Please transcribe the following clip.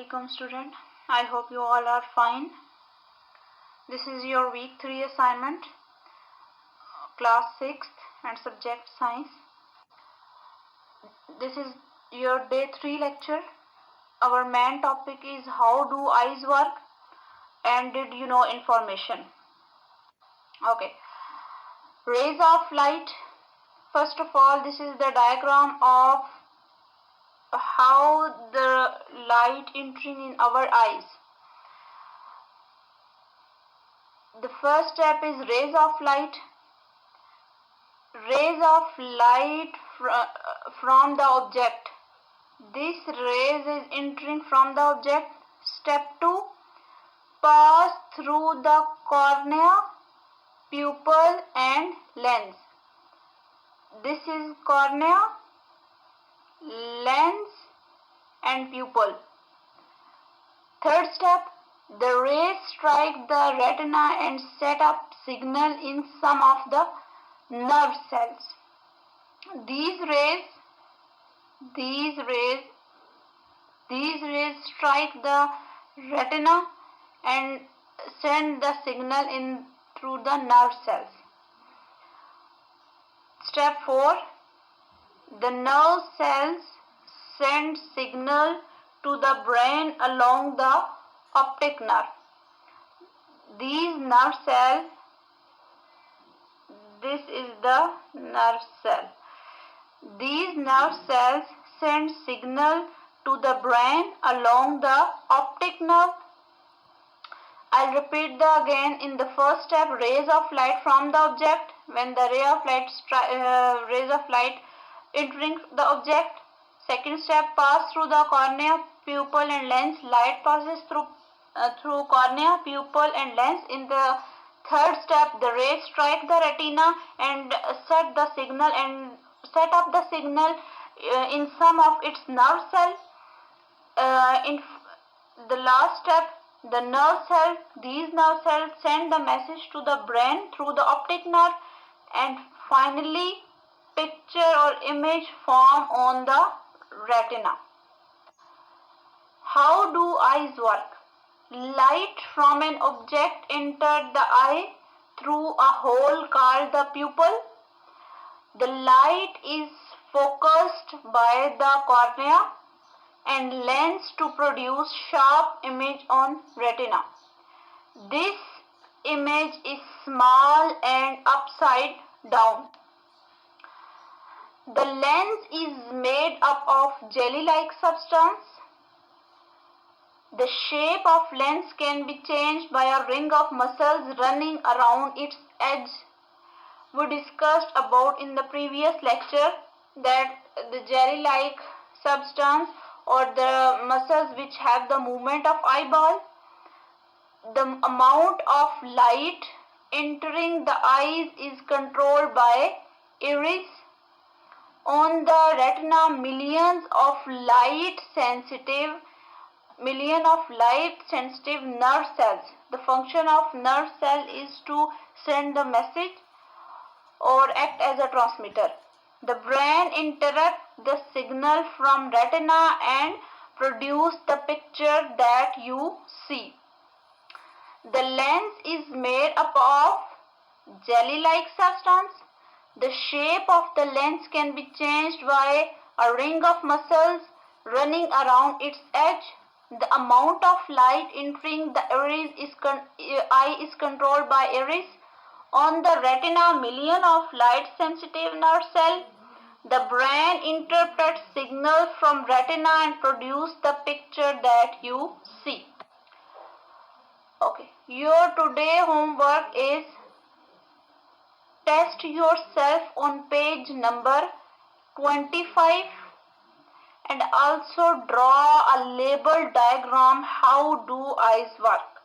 Assalamualaikum student. I hope you all are fine. This is your week 3 assignment, class 6th and subject science. This is your day 3 lecture. Our main topic is how do eyes work and did you know information. Okay. Rays of light. First of all, this is the diagram of how the light entering in our eyes. The first step is rays of light. Rays of light from the object. This rays is entering from the object. Step 2, pass through the cornea, pupil and lens. This is cornea, lens and pupil. Third step, the rays strike the retina and set up signal in some of the nerve cells. These rays strike the retina and send the signal in through the nerve cells. Step 4, the nerve cells send signal to the brain along the optic nerve. These nerve cells, this is the nerve cell. These nerve cells send signal to the brain along the optic nerve. I'll repeat again. In the first step, rays of light from the object. When the rays of light entering the object. Second step, pass through the cornea, pupil and lens. Light passes through cornea, pupil and lens. In the third step, the rays strike the retina and set the signal and set up the signal in some of its nerve cells. In the last step, the nerve cells, these nerve cells send the message to the brain through the optic nerve, and finally picture or image form on the retina. How do eyes work? Light from an object entered the eye through a hole called the pupil. The light is focused by the cornea and lens to produce sharp image on retina. This image is small and upside down. The lens is made up of jelly-like substance. The shape of lens can be changed by a ring of muscles running around its edge. We discussed about in the previous lecture that the jelly-like substance or the muscles which have the movement of eyeball, the amount of light entering the eyes is controlled by iris. On the retina, millions of light sensitive nerve cells. The function of nerve cell is to send the message or act as a transmitter. The brain interprets the signal from retina and produce the picture that you see. The lens is made up of jelly-like substance. The shape of the lens can be changed by a ring of muscles running around its edge. The amount of light entering the eye is controlled by iris. On the retina, million of light-sensitive nerve cells. The brain interprets signals from retina and produce the picture that you see. Okay, your today homework is test yourself on page number 25 and also draw a label diagram how do eyes work.